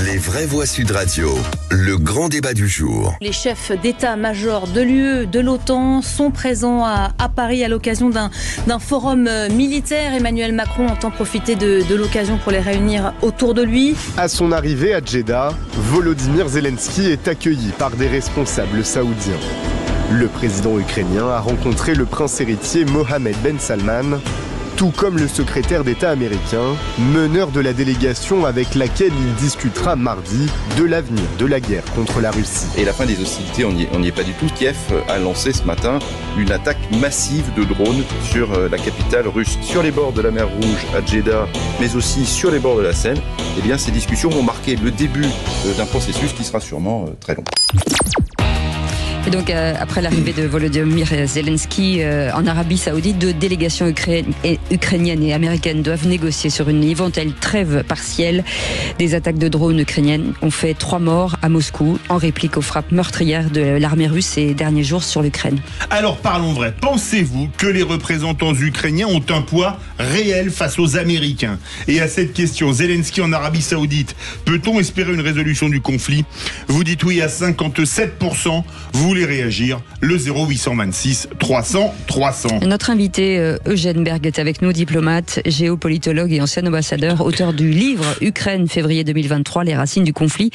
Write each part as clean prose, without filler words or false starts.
Les vraies voix Sud Radio, le grand débat du jour. Les chefs d'état-major de l'UE, de l'OTAN sont présents à Paris à l'occasion d'un forum militaire. Emmanuel Macron entend profiter de l'occasion pour les réunir autour de lui. À son arrivée à Jeddah, Volodymyr Zelensky est accueilli par des responsables saoudiens. Le président ukrainien a rencontré le prince héritier Mohammed Ben Salman, tout comme le secrétaire d'État américain, meneur de la délégation avec laquelle il discutera mardi de l'avenir de la guerre contre la Russie. Et la fin des hostilités, on n'y est pas du tout. Kiev a lancé ce matin une attaque massive de drones sur la capitale russe. Sur les bords de la mer Rouge, à Jeddah, mais aussi sur les bords de la Seine, eh bien, ces discussions vont marquer le début d'un processus qui sera sûrement très long. Et donc, après l'arrivée de Volodymyr Zelensky en Arabie Saoudite, deux délégations ukrainiennes et américaines doivent négocier sur une éventuelle trêve partielle. Des attaques de drones ukrainiennes ont fait 3 morts à Moscou, en réplique aux frappes meurtrières de l'armée russe ces derniers jours sur l'Ukraine. Alors parlons vrai. Pensez-vous que les représentants ukrainiens ont un poids réel face aux Américains? Et à cette question, Zelensky en Arabie Saoudite, peut-on espérer une résolution du conflit? Vous dites oui à 57%. Vous voulez réagir? Le 0826 300 300. Notre invité Eugène Berg est avec nous, diplomate, géopolitologue et ancien ambassadeur, auteur du livre Ukraine, février 2023, les racines du conflit,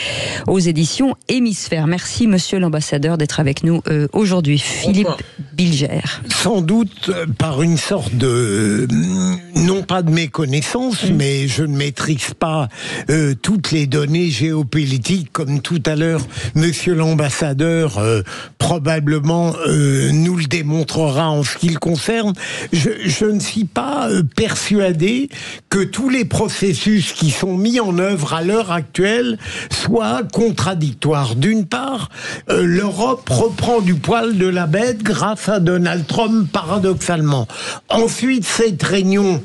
aux éditions Hémisphère. Merci monsieur l'ambassadeur d'être avec nous aujourd'hui. Philippe Bilger. Sans doute par une sorte de, non pas de méconnaissance, mais je ne maîtrise pas toutes les données géopolitiques, comme tout à l'heure monsieur l'ambassadeur probablement nous le démontrera en ce qui le concerne. Je ne suis pas persuadé que tous les processus qui sont mis en œuvre à l'heure actuelle soient contradictoires. D'une part, l'Europe reprend du poil de la bête grâce à Donald Trump, paradoxalement. Ensuite, cette réunion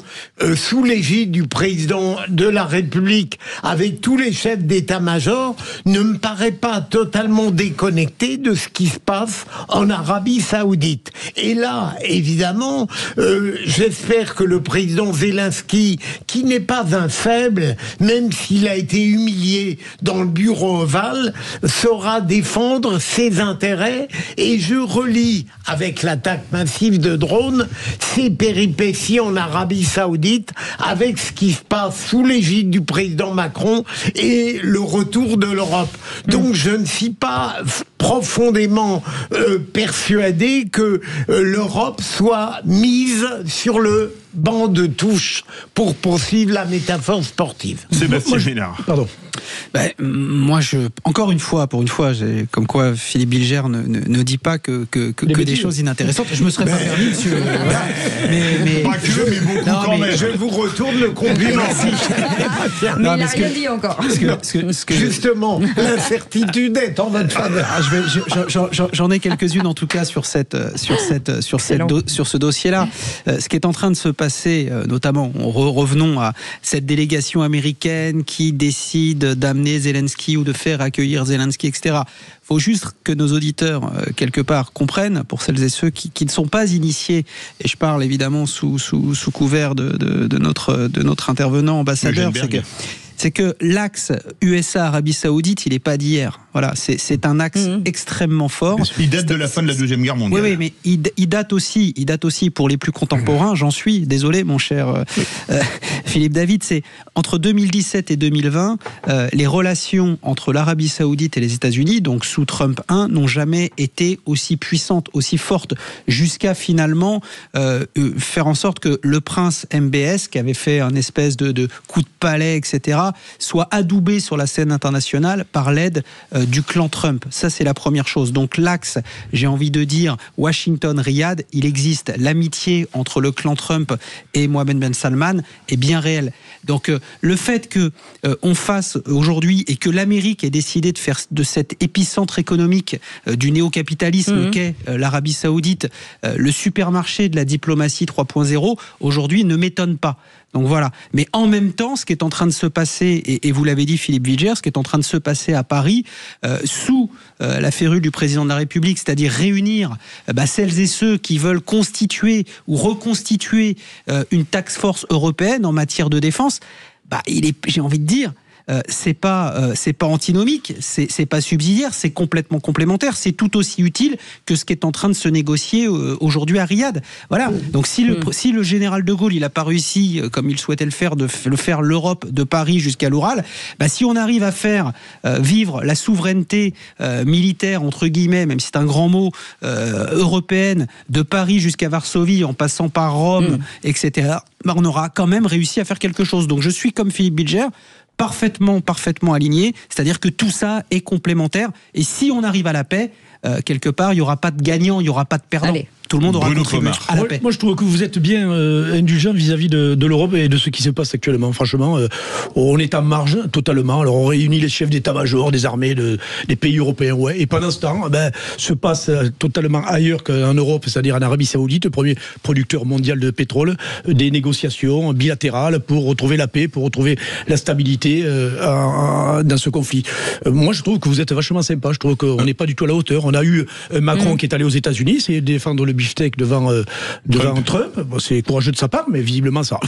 sous l'égide du président de la République avec tous les chefs d'état-major ne me paraît pas totalement déconnectée de ce qui se passe en Arabie Saoudite. Et là, évidemment, j'espère que le président Zelensky, qui n'est pas un faible, même s'il a été humilié dans le bureau ovale, saura défendre ses intérêts. Et je relis, avec l'attaque massive de drones, ces péripéties en Arabie Saoudite, avec ce qui se passe sous l'égide du président Macron et le retour de l'Europe. Donc je ne suis pas profondément persuadé que l'Europe soit mise sur le banc de touche, pour poursuivre la métaphore sportive. Sébastien Génard. Pardon. Moi, encore une fois, comme quoi Philippe Bilger ne dit pas que des choses inintéressantes. Je me serais pas permis, monsieur. Mais pas que, mais beaucoup quand même. Je vous retourne le compliment. Mais il n'a rien dit encore. Justement, l'incertitude est en votre faveur. J'en ai quelques-unes en tout cas sur ce dossier-là. Ce qui est en train de se passer, notamment, revenons à cette délégation américaine qui décide d'amener Zelensky ou de faire accueillir Zelensky, etc. Il faut juste que nos auditeurs, quelque part, comprennent, pour celles et ceux qui ne sont pas initiés, et je parle évidemment sous couvert de notre intervenant ambassadeur, c'est que l'axe USA-Arabie Saoudite, il n'est pas d'hier. Voilà, c'est un axe extrêmement fort. Il date de la fin de la Deuxième Guerre mondiale. Oui, mais il date aussi pour les plus contemporains, j'en suis désolé, mon cher Philippe David, c'est entre 2017 et 2020, les relations entre l'Arabie Saoudite et les États-Unis, donc sous Trump 1, n'ont jamais été aussi puissantes, aussi fortes, jusqu'à finalement faire en sorte que le prince MBS, qui avait fait un espèce de coup de palais, etc., soit adoubé sur la scène internationale par l'aide du clan Trump. Ça, c'est la première chose. Donc l'axe, j'ai envie de dire, Washington-Riyad, il existe. L'amitié entre le clan Trump et Mohammed Ben Salman est bien réelle. Donc le fait que on fasse aujourd'hui, et que l'Amérique ait décidé de faire de cet épicentre économique du néo-capitalisme qu'est l'Arabie Saoudite, le supermarché de la diplomatie 3.0, aujourd'hui ne m'étonne pas. Donc voilà. Mais en même temps, ce qui est en train de se passer, et vous l'avez dit Philippe Bilger, ce qui est en train de se passer à Paris, sous la férule du président de la République, c'est-à-dire réunir celles et ceux qui veulent constituer ou reconstituer une task force européenne en matière de défense, j'ai envie de dire, c'est pas antinomique, c'est pas subsidiaire, c'est complètement complémentaire, c'est tout aussi utile que ce qui est en train de se négocier aujourd'hui à Riyad. Voilà. Donc si le général de Gaulle il a pas réussi comme il souhaitait le faire l'Europe de Paris jusqu'à l'Oural, si on arrive à faire vivre la souveraineté militaire entre guillemets, même si c'est un grand mot, européenne de Paris jusqu'à Varsovie en passant par Rome, etc. On aura quand même réussi à faire quelque chose. Donc je suis comme Philippe Bilger, parfaitement aligné, c'est-à-dire que tout ça est complémentaire, et si on arrive à la paix, quelque part, il n'y aura pas de gagnant, il n'y aura pas de perdant. Allez. Tout le monde aura contribué à la paix. Moi, je trouve que vous êtes bien indulgent vis-à-vis de l'Europe et de ce qui se passe actuellement. Franchement, on est en marge totalement. Alors, on réunit les chefs d'état-major des armées des pays européens. Ouais. Et pendant ce temps, se passe totalement ailleurs qu'en Europe, c'est-à-dire en Arabie Saoudite, le premier producteur mondial de pétrole, des négociations bilatérales pour retrouver la paix, pour retrouver la stabilité dans ce conflit. Moi, je trouve que vous êtes vachement sympa. Je trouve qu'on n'est pas du tout à la hauteur. On a eu Macron qui est allé aux États-Unis, c'est défendre le beefsteak devant Trump. Bon, c'est courageux de sa part, mais visiblement ça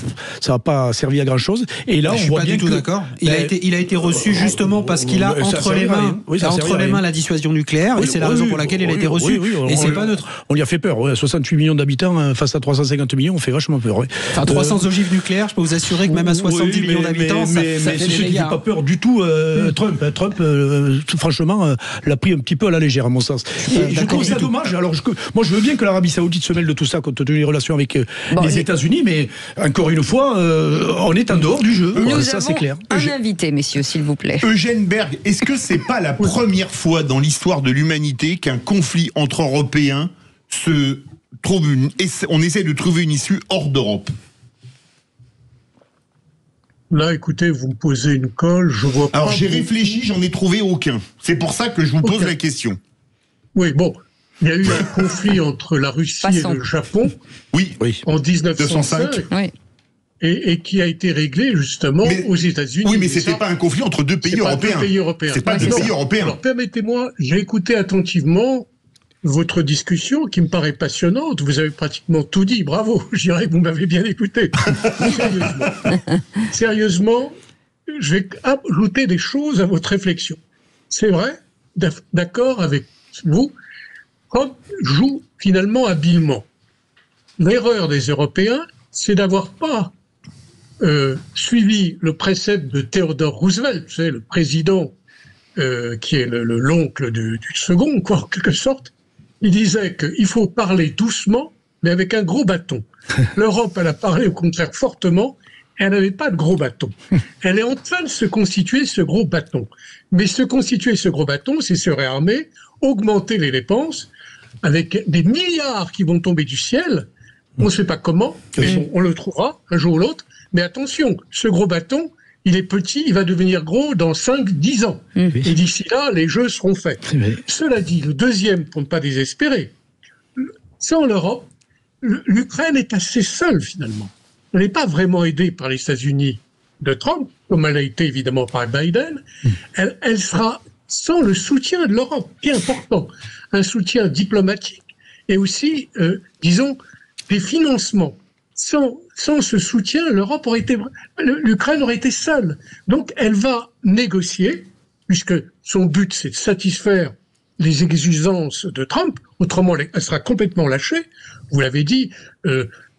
n'a pas servi à grand chose. Et là, on voit bien que d'accord. Il a été reçu justement parce qu'il a entre les mains la dissuasion nucléaire, et c'est la raison pour laquelle il a été reçu. Et c'est pas neutre. On lui a fait peur. 68 millions d'habitants face à 350 millions, on fait vachement peur. Enfin, 300 ogives nucléaires, je peux vous assurer que même à 70 millions d'habitants, mais c'est ce qui ne fait pas peur du tout. Trump, franchement, l'a pris un petit peu à la légère, à mon sens. Et je trouve ça dommage. Alors, moi, je veux bien que l'Arabie Saoudite se mêle de tout ça compte tenu des relations avec les États-Unis, mais encore une fois, on est en dehors du jeu. Ça, c'est clair. Un invité, messieurs, s'il vous plaît. Eugène Berg, est-ce que c'est pas la première fois dans l'histoire de l'humanité qu'un conflit entre Européens on essaie de trouver une issue hors d'Europe? Là, écoutez, vous me posez une colle, je vois pas. Alors j'ai réfléchi, j'en ai trouvé aucun. C'est pour ça que je vous pose la question. Oui, bon. Il y a eu un conflit entre la Russie et le Japon en 1905 et qui a été réglé justement aux États-Unis. Oui, mais c'était pas un conflit entre deux pays européens. C'est pas deux pays européens. Alors permettez-moi, j'ai écouté attentivement votre discussion qui me paraît passionnante. Vous avez pratiquement tout dit. Bravo, je dirais que vous m'avez bien écouté. Sérieusement, je vais ajouter des choses à votre réflexion. C'est vrai, d'accord avec vous, Trump joue finalement habilement. L'erreur des Européens, c'est d'avoir pas suivi le précepte de Theodore Roosevelt, vous savez, le président qui est l'oncle du second, quoi, en quelque sorte. Il disait qu'il faut parler doucement, mais avec un gros bâton. L'Europe, elle a parlé au contraire fortement, et elle n'avait pas de gros bâton. Elle est en train de se constituer ce gros bâton. Mais se constituer ce gros bâton, c'est se réarmer, augmenter les dépenses, avec des milliards qui vont tomber du ciel. On ne sait pas comment, mais bon, on le trouvera un jour ou l'autre. Mais attention, ce gros bâton, il est petit, il va devenir gros dans 5-10 ans. Et d'ici là, les jeux seront faits. Cela dit, le deuxième, pour ne pas désespérer, sans l'Europe, l'Ukraine est assez seule finalement. Elle n'est pas vraiment aidée par les États-Unis de Trump, comme elle a été évidemment par Biden. Elle sera sans le soutien de l'Europe, qui est important. Un soutien diplomatique et aussi, disons, des financements. Sans ce soutien, l'Ukraine aurait été seule. Donc, elle va négocier, puisque son but, c'est de satisfaire les exigences de Trump. Autrement, elle sera complètement lâchée. Vous l'avez dit,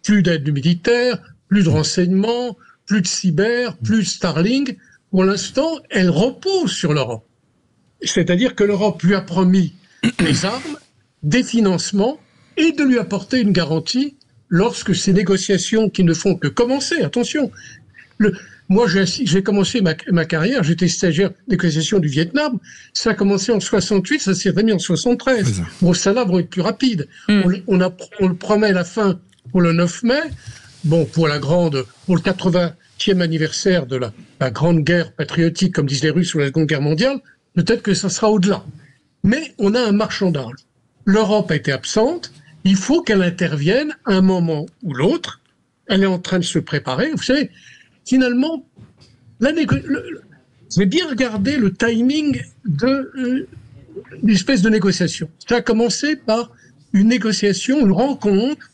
plus d'aide militaire, plus de renseignements, plus de cyber, plus de Starlink. Pour l'instant, elle repose sur l'Europe. C'est-à-dire que l'Europe lui a promis des armes, des financements, et de lui apporter une garantie lorsque ces négociations qui ne font que commencer, attention, moi j'ai commencé ma carrière, j'étais stagiaire de négociation du Vietnam, ça a commencé en 68, ça s'est terminé en 73. Bon, ça là vont être plus rapides. On le promet la fin pour le 9 mai, bon, pour le 80e anniversaire de la grande guerre patriotique, comme disent les Russes, sous la Seconde Guerre mondiale, peut-être que ça sera au-delà. Mais on a un marchandage. L'Europe a été absente, il faut qu'elle intervienne à un moment ou l'autre. Elle est en train de se préparer. Vous savez, finalement, j'ai bien regardé le timing d'une espèce de négociation. Ça a commencé par une négociation, une rencontre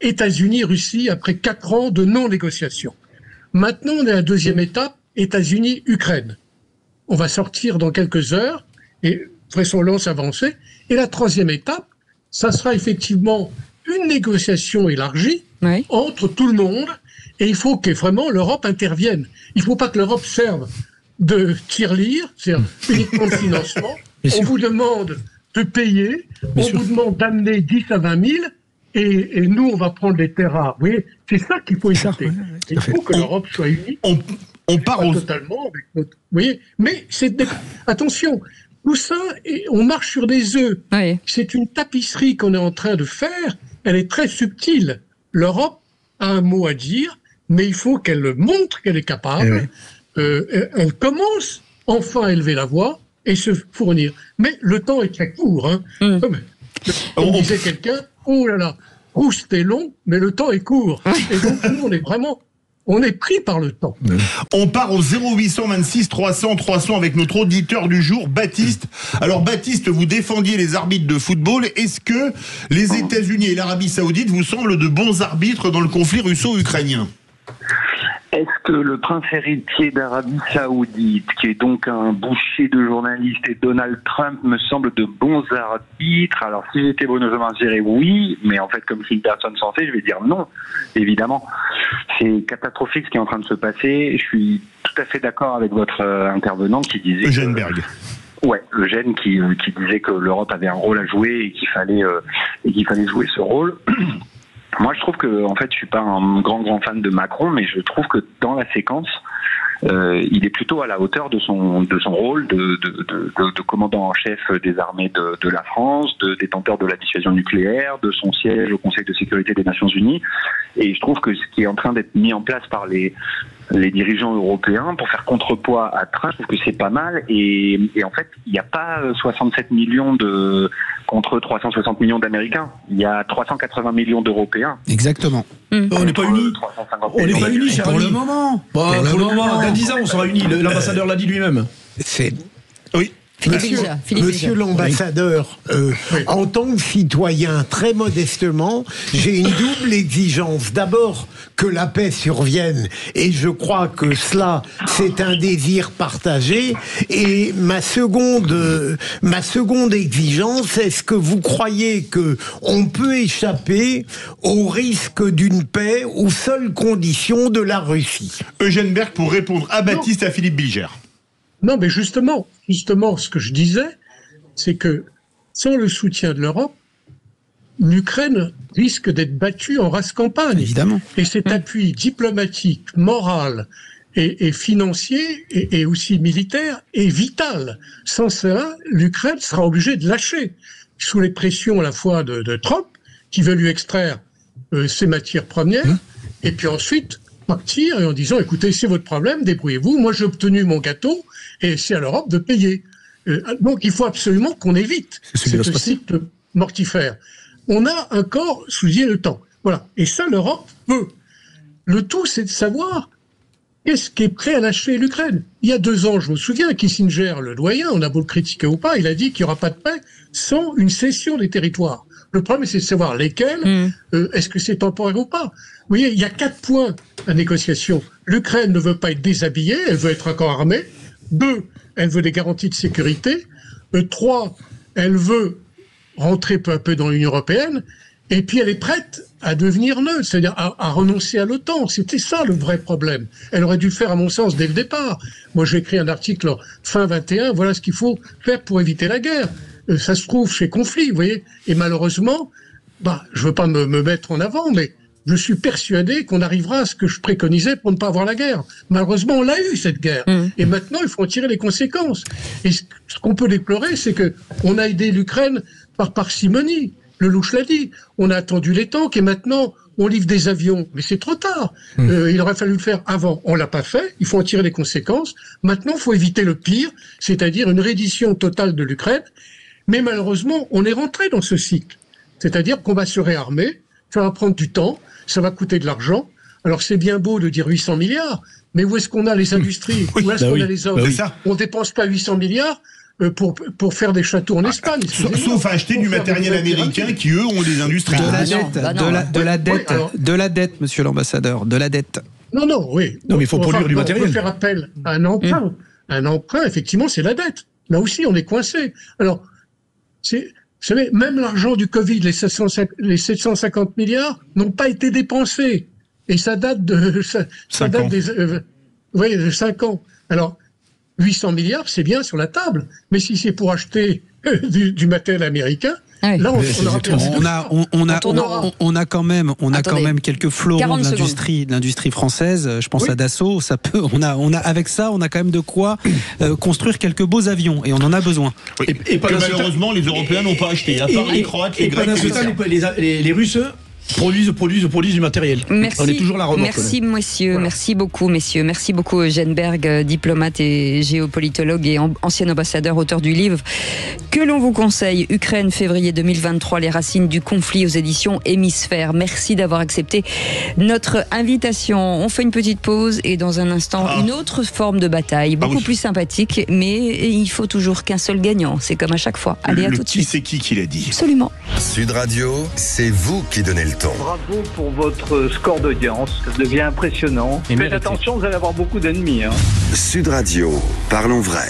États-Unis-Russie après 4 ans de non-négociation. Maintenant, on est à la deuxième étape, États-Unis-Ukraine. On va sortir dans quelques heures et vraisemblablement avancer. Et la troisième étape, ça sera effectivement une négociation élargie entre tout le monde. Et il faut que vraiment l'Europe intervienne. Il ne faut pas que l'Europe serve de tirelire, c'est-à-dire uniquement de financement. On vous demande de payer, on vous demande d'amener 10 à 20 000, et nous, on va prendre les terres rares. Vous voyez, c'est ça qu'il faut éviter. Il faut que l'Europe soit unie. On part totalement avec notre... Vous voyez, mais attention, tout ça, on marche sur des œufs. C'est une tapisserie qu'on est en train de faire. Elle est très subtile. L'Europe a un mot à dire, mais il faut qu'elle montre qu'elle est capable. Elle commence enfin à élever la voix et se fournir. Mais le temps est très court. Hein. On disait quelqu'un, oh là là, Proust est long, mais le temps est court. Et donc nous, on est pris par le temps. On part au 0826 300 300 avec notre auditeur du jour, Baptiste. Alors Baptiste, vous défendiez les arbitres de football. Est-ce que les États-Unis et l'Arabie Saoudite vous semblent de bons arbitres dans le conflit russo-ukrainien ? Est-ce que le prince héritier d'Arabie Saoudite, qui est donc un boucher de journalistes, et Donald Trump me semblent de bons arbitres? Alors si j'étais bonhomme, je dirais oui, mais en fait comme je suis une personne sensée, je vais dire non, évidemment. C'est catastrophique ce qui est en train de se passer. Je suis tout à fait d'accord avec votre intervenant qui disait... Eugène Berg. Ouais, Eugène qui disait que l'Europe avait un rôle à jouer et qu'il fallait jouer ce rôle. Moi, je trouve que, en fait, je suis pas un grand fan de Macron, mais je trouve que dans la séquence, il est plutôt à la hauteur de son rôle de commandant en chef des armées de la France, de détenteur de la dissuasion nucléaire, de son siège au Conseil de sécurité des Nations Unies. Et je trouve que ce qui est en train d'être mis en place par les dirigeants européens pour faire contrepoids à Trump, je trouve que c'est pas mal. Et en fait, il n'y a pas 67 millions contre 360 millions d'Américains. Il y a 380 millions d'Européens. Exactement. On n'est pas unis. On n'est pas unis, cher ami. Pour le moment. Pour le moment. Dans 10 ans, on sera unis. L'ambassadeur l'a dit lui-même. Oui. Monsieur l'ambassadeur, en tant que citoyen, très modestement, j'ai une double exigence. D'abord, que la paix survienne, et je crois que cela, c'est un désir partagé. Et ma seconde exigence, est-ce que vous croyez que on peut échapper au risque d'une paix aux seules conditions de la Russie? Eugène Berg pour répondre à Baptiste et à Philippe Bilger. Non, mais justement, ce que je disais, c'est que sans le soutien de l'Europe, l'Ukraine risque d'être battue en race campagne. Évidemment. Et cet appui diplomatique, moral et financier et aussi militaire est vital. Sans cela, l'Ukraine sera obligée de lâcher sous les pressions à la fois de Trump, qui veut lui extraire ses matières premières, et puis ensuite partir en disant, écoutez, c'est votre problème, débrouillez-vous, moi j'ai obtenu mon gâteau, et c'est à l'Europe de payer. Donc il faut absolument qu'on évite ce cycle mortifère. On a encore souillé le temps. Voilà. Et ça, l'Europe peut. Le tout, c'est de savoir qu'est-ce qui est prêt à lâcher l'Ukraine. Il y a 2 ans, je me souviens, Kissinger, le doyen, on a beau le critiquer ou pas, il a dit qu'il n'y aura pas de paix sans une cession des territoires. Le problème, c'est de savoir lesquels, est-ce que c'est temporaire ou pas. Vous voyez, il y a 4 points à négociation. L'Ukraine ne veut pas être déshabillée, elle veut être encore armée. 2, elle veut des garanties de sécurité. 3, elle veut rentrer peu à peu dans l'Union européenne. Et puis elle est prête à devenir neutre, c'est-à-dire à renoncer à l'OTAN. C'était ça le vrai problème. Elle aurait dû le faire, à mon sens, dès le départ. Moi, j'ai écrit un article fin 21, voilà ce qu'il faut faire pour éviter la guerre. Ça se trouve chez conflit, vous voyez. Et malheureusement, je veux pas me mettre en avant, mais je suis persuadé qu'on arrivera à ce que je préconisais pour ne pas avoir la guerre. Malheureusement, on l'a eu, cette guerre. Et maintenant, il faut en tirer les conséquences. Et ce qu'on peut déplorer, c'est que on a aidé l'Ukraine par parcimonie. Lelouch l'a dit. On a attendu les tanks et maintenant, on livre des avions. Mais c'est trop tard. Il aurait fallu le faire avant. On l'a pas fait. Il faut en tirer les conséquences. Maintenant, il faut éviter le pire, c'est-à-dire une reddition totale de l'Ukraine. Mais malheureusement, on est rentré dans ce cycle. C'est-à-dire qu'on va se réarmer. Ça va prendre du temps. Ça va coûter de l'argent. Alors c'est bien beau de dire 800 milliards, mais où est-ce qu'on a les industries? Où est-ce qu'on a les hommes? On ne dépense pas 800 milliards pour faire des châteaux en Espagne. Sauf à acheter du matériel américain qui, eux, ont des industries. De la dette, monsieur l'ambassadeur, de la dette. Non, oui. Non, mais il faut produire du matériel. On peut faire appel à un emprunt. Un emprunt, effectivement, c'est la dette. Là aussi, on est coincé. Alors, vous savez, même l'argent du Covid, les 750 milliards, n'ont pas été dépensés. Et ça date de 5 ans. Alors, 800 milliards, c'est bien sur la table. Mais si c'est pour acheter du matériel américain, là, on a quand même quelques fleurons de l'industrie française. Je pense à Dassault. Ça peut. Avec ça, on a quand même de quoi construire quelques beaux avions, et on en a besoin. Oui. Et malheureusement, les Européens n'ont pas acheté. À part les Croates, les Grecs, les Russes produisent du matériel. Merci. On est toujours la remorque. Merci, messieurs. Voilà. Merci beaucoup, messieurs. Merci beaucoup, Eugène Berg, diplomate et géopolitologue et ancien ambassadeur, auteur du livre que l'on vous conseille, Ukraine, février 2023, les racines du conflit, aux éditions Hémisphère. Merci d'avoir accepté notre invitation. On fait une petite pause et dans un instant, une autre forme de bataille, beaucoup plus sympathique, mais il faut toujours qu'un seul gagnant. C'est comme à chaque fois. Allez, à tout de suite. C'est qui l'a dit? Absolument. Sud Radio, c'est vous qui donnez le temps. Bravo pour votre score d'audience, ça devient impressionnant. Faites attention, vous allez avoir beaucoup d'ennemis. Sud Radio, parlons vrai.